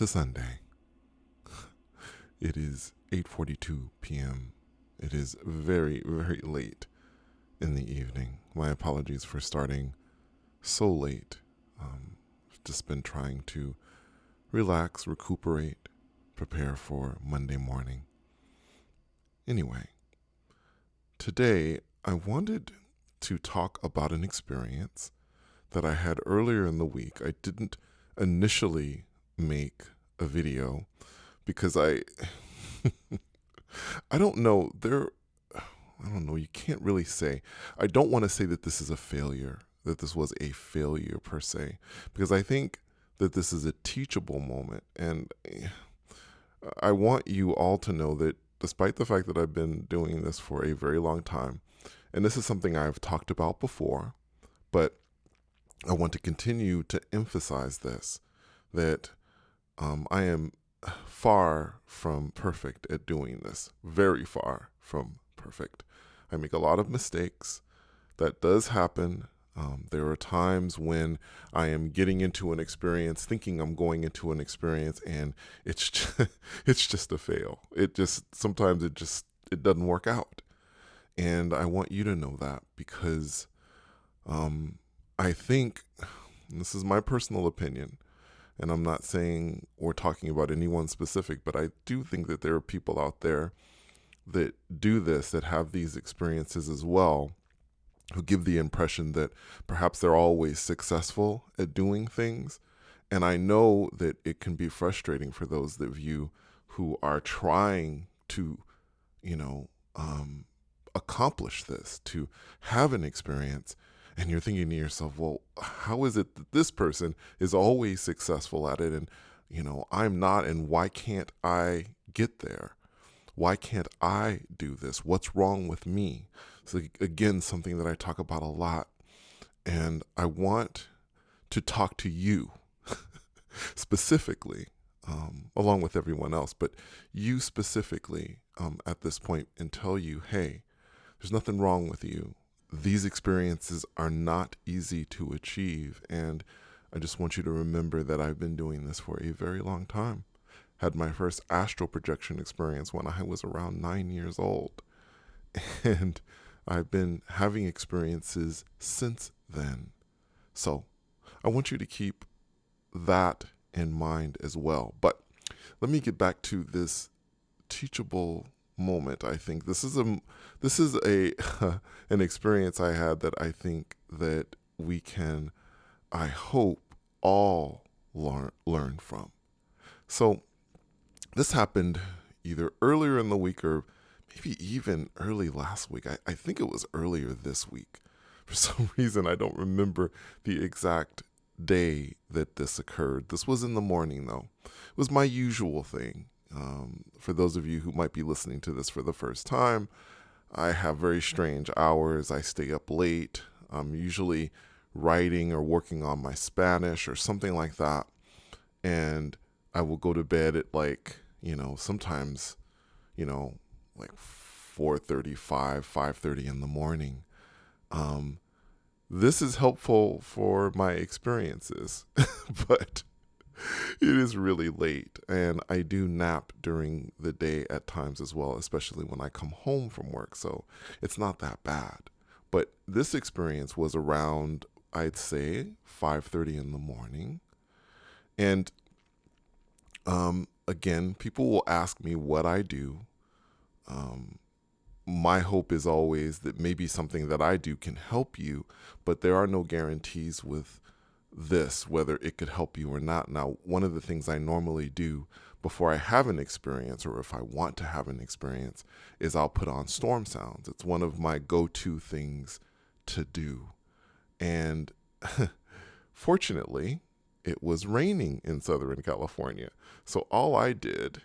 to Sunday. It is 8:42 p.m. It is very, very late in the evening. My apologies for starting so late. I've just been trying to relax, recuperate, prepare for Monday morning. Anyway, today I wanted to talk about an experience that I had earlier in the week. I didn't initially make a video because I don't know, you can't really say. I don't want to say that this is a failure, that this was a failure per se, because I think that this is a teachable moment. And I want you all to know that despite the fact that I've been doing this for a very long time, and this is something I've talked about before, but I want to continue to emphasize this, that I am far from perfect at doing this, very far from perfect. I make a lot of mistakes. That does happen. There are times when I am getting into an experience, thinking I'm going into an experience, and it's just a fail. Sometimes it doesn't work out. And I want you to know that because I think, and this is my personal opinion, and I'm not saying or talking about anyone specific, but I do think that there are people out there that do this, that have these experiences as well, who give the impression that perhaps they're always successful at doing things. And I know that it can be frustrating for those of you who are trying to, accomplish this, to have an experience. And you're thinking to yourself, well, how is it that this person is always successful at it and, I'm not, and why can't I get there? Why can't I do this? What's wrong with me? So again, something that I talk about a lot. And I want to talk to you specifically, along with everyone else, but you specifically at this point, and tell you, hey, there's nothing wrong with you. These experiences are not easy to achieve, and I just want you to remember that I've been doing this for a very long time. Had my first astral projection experience when I was around 9 years old, and I've been having experiences since then. So I want you to keep that in mind as well. But let me get back to this teachable moment. I think this is a an experience I had that I think that we can, I hope, all learn from. So this happened either earlier in the week or maybe even early last week. I think it was earlier this week. For some reason, I don't remember the exact day that this occurred. This was in the morning, though. It was my usual thing. For those of you who might be listening to this for the first time, I have very strange hours. I stay up late. I'm usually writing or working on my Spanish or something like that. And I will go to bed at sometimes, like 4:35, 5:30 in the morning. This is helpful for my experiences, but it is really late, and I do nap during the day at times as well, especially when I come home from work, so it's not that bad. But this experience was around, I'd say, 5:30 in the morning, and again, people will ask me what I do. My hope is always that maybe something that I do can help you, but there are no guarantees with this, whether it could help you or not. Now, one of the things I normally do before I have an experience, or if I want to have an experience, is I'll put on storm sounds. It's one of my go-to things to do. And fortunately, it was raining in Southern California. So all I did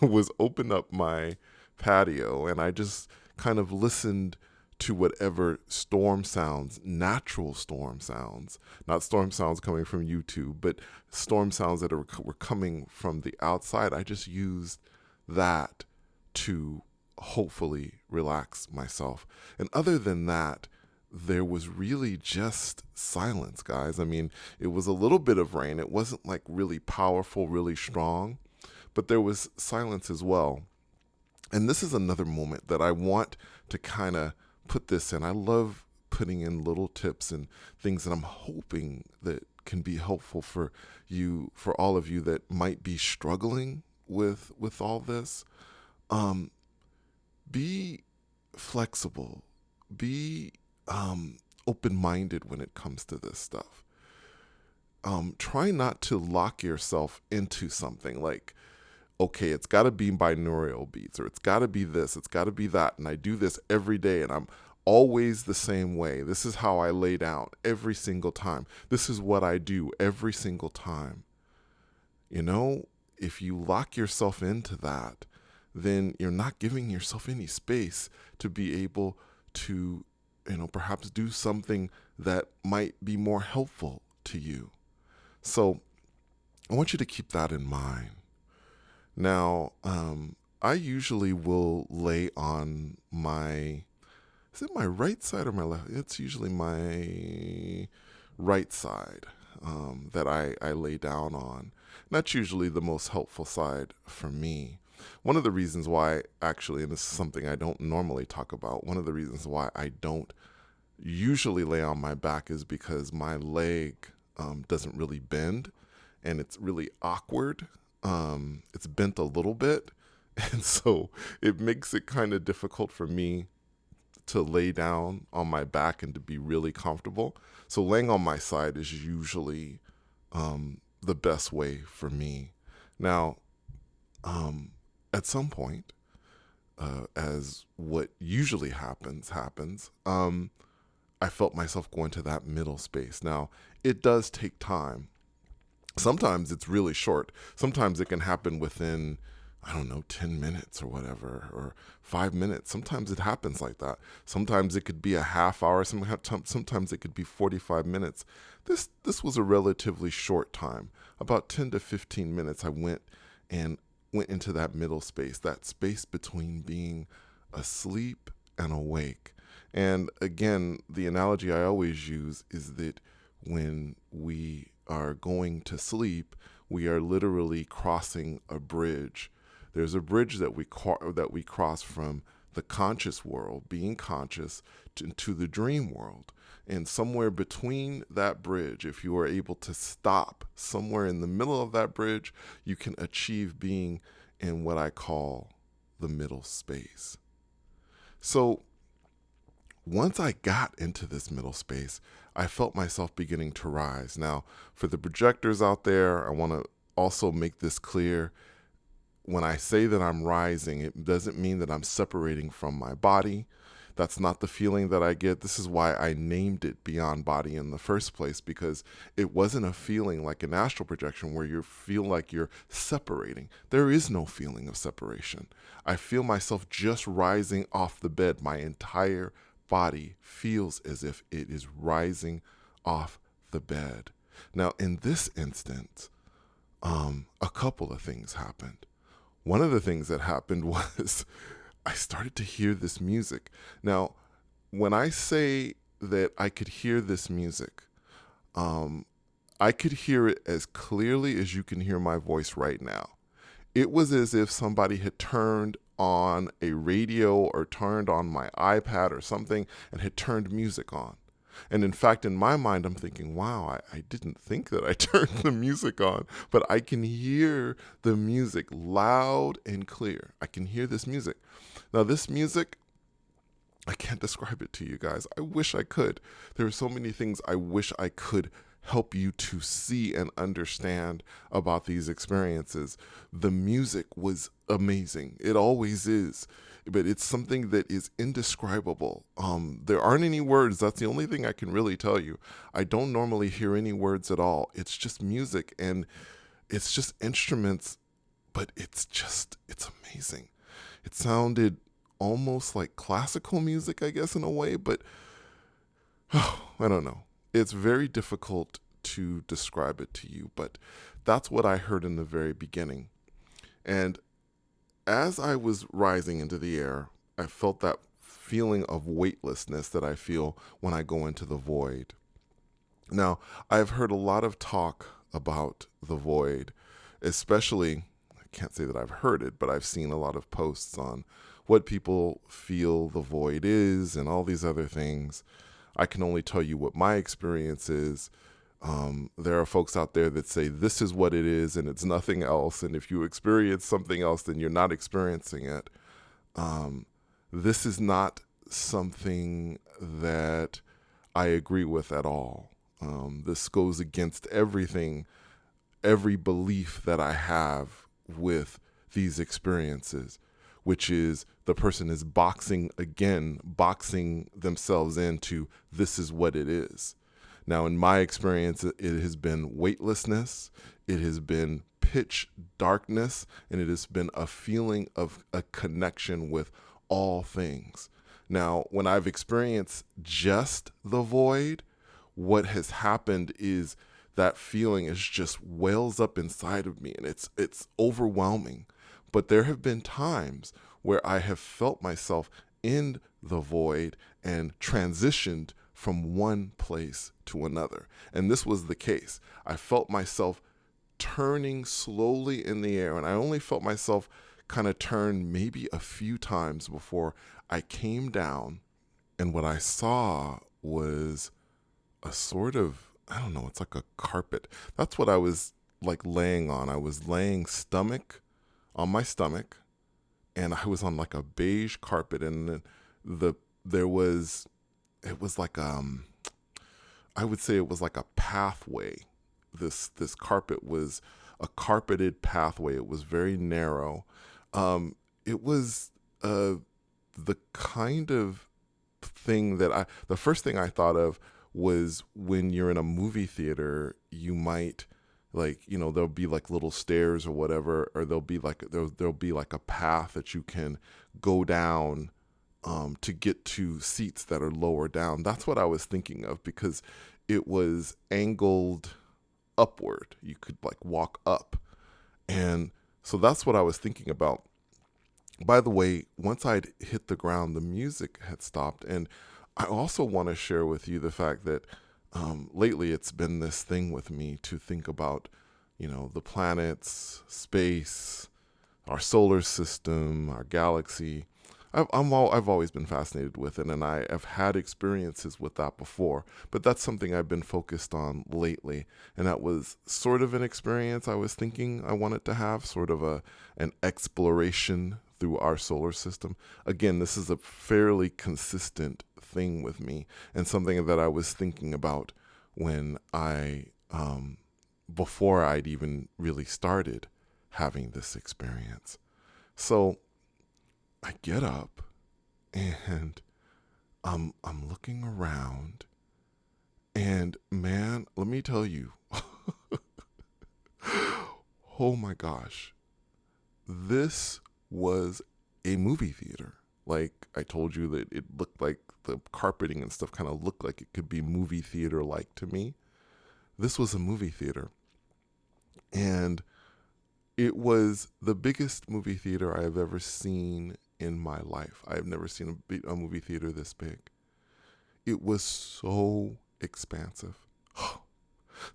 was open up my patio and I just kind of listened to whatever storm sounds, natural storm sounds, not storm sounds coming from YouTube, but storm sounds that were coming from the outside. I just used that to hopefully relax myself. And other than that, there was really just silence, guys. I mean, it was a little bit of rain. It wasn't like really powerful, really strong, but there was silence as well. And this is another moment that I want to kind of put this in. I love putting in little tips and things that I'm hoping that can be helpful for you, for all of you that might be struggling with all this. Be flexible. Be open-minded when it comes to this stuff. Try not to lock yourself into something like, okay, it's got to be binaural beats, or it's got to be this, it's got to be that, and I do this every day, and I'm always the same way. This is how I lay down every single time. This is what I do every single time. You know, if you lock yourself into that, then you're not giving yourself any space to be able to, perhaps do something that might be more helpful to you. So I want you to keep that in mind. Now, I usually will lay on is it my right side or my left? It's usually my right side that I lay down on. And that's usually the most helpful side for me. One of the reasons why, actually, and this is something I don't normally talk about, one of the reasons why I don't usually lay on my back is because my leg doesn't really bend, and it's really awkward. It's bent a little bit, and so it makes it kind of difficult for me to lay down on my back and to be really comfortable. So laying on my side is usually the best way for me. Now, at some point, as what usually happens, I felt myself going to that middle space. Now, it does take time. Sometimes it's really short. Sometimes it can happen within, 10 minutes or whatever, or 5 minutes. Sometimes it happens like that. Sometimes it could be a half hour. Sometimes it could be 45 minutes. This was a relatively short time. About 10 to 15 minutes I went into that middle space, that space between being asleep and awake. And again, the analogy I always use is that when we are going to sleep, we are literally crossing a bridge. There's a bridge that we cross from the conscious world, being conscious, to the dream world. And somewhere between that bridge, if you are able to stop somewhere in the middle of that bridge, you can achieve being in what I call the middle space. So once I got into this middle space, I felt myself beginning to rise. Now, for the projectors out there, I want to also make this clear. When I say that I'm rising, it doesn't mean that I'm separating from my body. That's not the feeling that I get. This is why I named it Beyond Body in the first place, because it wasn't a feeling like an astral projection where you feel like you're separating. There is no feeling of separation. I feel myself just rising off the bed. My entire body feels as if it is rising off the bed. Now, in this instance, a couple of things happened. One of the things that happened was I started to hear this music. Now, when I say that I could hear this music, I could hear it as clearly as you can hear my voice right now. It was as if somebody had turned on a radio or turned on my iPad or something and had turned music on. And in fact, in my mind, I'm thinking, wow, I didn't think that I turned the music on, but I can hear the music loud and clear. I can hear this music. Now, this music, I can't describe it to you guys. I wish I could. There are so many things I wish I could help you to see and understand about these experiences. The music was amazing. It always is. But it's something that is indescribable. There aren't any words. That's the only thing I can really tell you. I don't normally hear any words at all. It's just music and it's just instruments, but it's amazing. It sounded almost like classical music, I guess, in a way, but I don't know. It's very difficult to describe it to you, but that's what I heard in the very beginning. And as I was rising into the air, I felt that feeling of weightlessness that I feel when I go into the void. Now, I've heard a lot of talk about the void, especially, I can't say that I've heard it, but I've seen a lot of posts on what people feel the void is and all these other things. I can only tell you what my experience is. There are folks out there that say this is what it is and it's nothing else. And if you experience something else, then you're not experiencing it. This is not something that I agree with at all. This goes against everything, every belief that I have with these experiences, which is the person is boxing themselves into this is what it is. Now, in my experience, it has been weightlessness, it has been pitch darkness, and it has been a feeling of a connection with all things. Now, when I've experienced just the void, what has happened is that feeling is just wells up inside of me, and it's overwhelming. But there have been times where I have felt myself in the void and transitioned from one place to another. And this was the case. I felt myself turning slowly in the air, and I only felt myself kind of turn maybe a few times before I came down. And what I saw was a sort of, I don't know, it's like a carpet. That's what I was like laying on. I was laying on my stomach, and I was on like a beige carpet, and it was like I would say it was like a pathway. This carpet was a carpeted pathway. It was very narrow. It was the kind of thing that the first thing I thought of was when you're in a movie theater, you might there'll be like little stairs or whatever, or there'll be like a path that you can go down to get to seats that are lower down. That's what I was thinking of, because it was angled upward. You could like walk up. And so that's what I was thinking about. By the way, once I'd hit the ground, the music had stopped. And I also want to share with you the fact that lately it's been this thing with me to think about, the planets, space, our solar system, our galaxy. I've always been fascinated with it, and I have had experiences with that before, but that's something I've been focused on lately, and that was sort of an experience I was thinking I wanted to have, sort of an exploration through our solar system. Again, this is a fairly consistent thing with me, and something that I was thinking about when before I'd even really started having this experience. So I get up and I'm looking around, and man, let me tell you, oh my gosh, this was a movie theater. Like I told you that it looked like the carpeting and stuff kind of looked like it could be movie theater like to me. This was a movie theater, and it was the biggest movie theater I have ever seen in my life. I have never seen a movie theater this big. It was so expansive.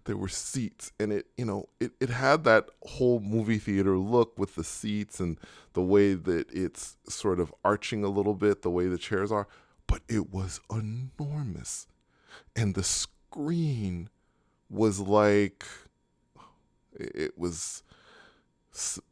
There were seats, and it had that whole movie theater look with the seats and the way that it's sort of arching a little bit, the way the chairs are, but it was enormous. And the screen was like, it was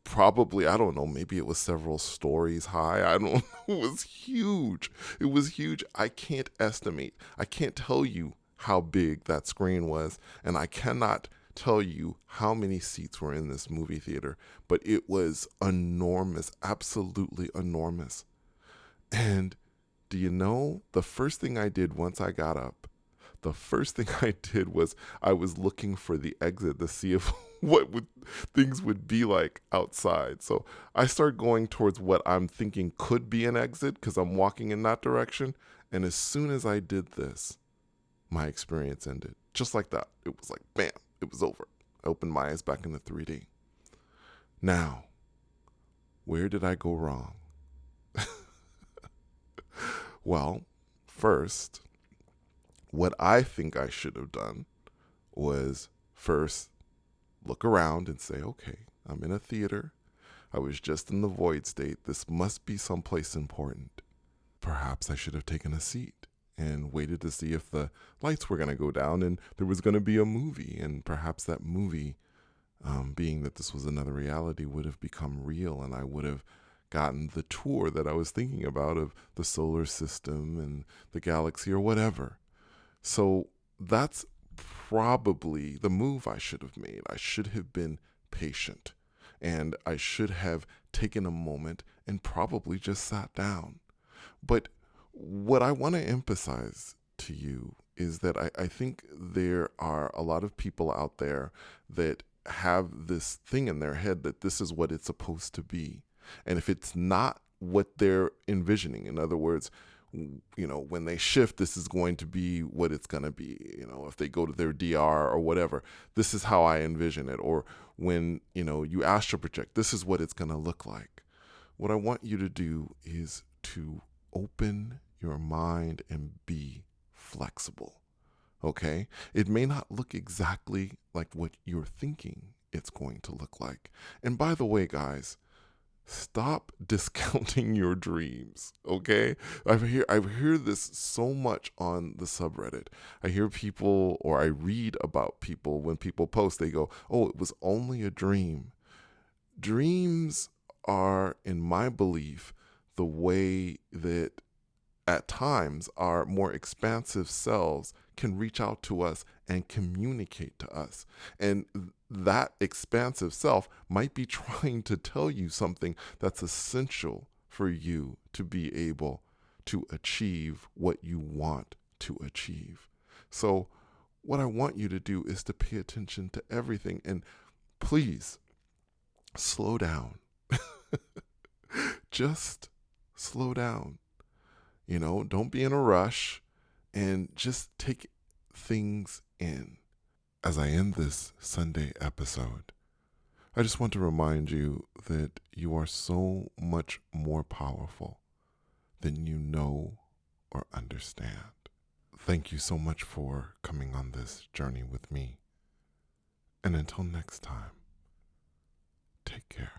probably, I don't know, maybe it was several stories high. I don't know. It was huge. It was huge. I can't estimate. I can't tell you how big that screen was, and I cannot tell you how many seats were in this movie theater, but it was enormous, absolutely enormous. And do you know, the first thing I did once I got up, the first thing I did was I was looking for the exit to see if things would be like outside. So I start going towards what I'm thinking could be an exit because I'm walking in that direction. And as soon as I did this, my experience ended. Just like that. It was like, bam, it was over. I opened my eyes back into 3D. Now, where did I go wrong? Well, first, what I think I should have done was first look around and say, okay, I'm in a theater. I was just in the void state. This must be someplace important. Perhaps I should have taken a seat and waited to see if the lights were going to go down and there was going to be a movie. And perhaps that movie, being that this was another reality, would have become real, and I would have gotten the tour that I was thinking about of the solar system and the galaxy or whatever. So that's probably the move I should have made. I should have been patient, and I should have taken a moment and probably just sat down. But what I want to emphasize to you is that I think there are a lot of people out there that have this thing in their head that this is what it's supposed to be. And if it's not what they're envisioning, in other words, when they shift, this is going to be what it's going to be. If they go to their DR or whatever, this is how I envision it. Or when, you astral project, this is what it's going to look like. What I want you to do is to open your mind and be flexible. Okay? It may not look exactly like what you're thinking it's going to look like. And by the way, guys, stop discounting your dreams, okay? I hear this so much on the subreddit. I hear people, or I read about people, when people post, they go, oh, it was only a dream. Dreams are, in my belief, the way that at times our more expansive selves can reach out to us and communicate to us. And that expansive self might be trying to tell you something that's essential for you to be able to achieve what you want to achieve. So what I want you to do is to pay attention to everything, and please slow down. Just slow down. Don't be in a rush, and just take things in. As I end this Sunday episode, I just want to remind you that you are so much more powerful than you know or understand. Thank you so much for coming on this journey with me. And until next time, take care.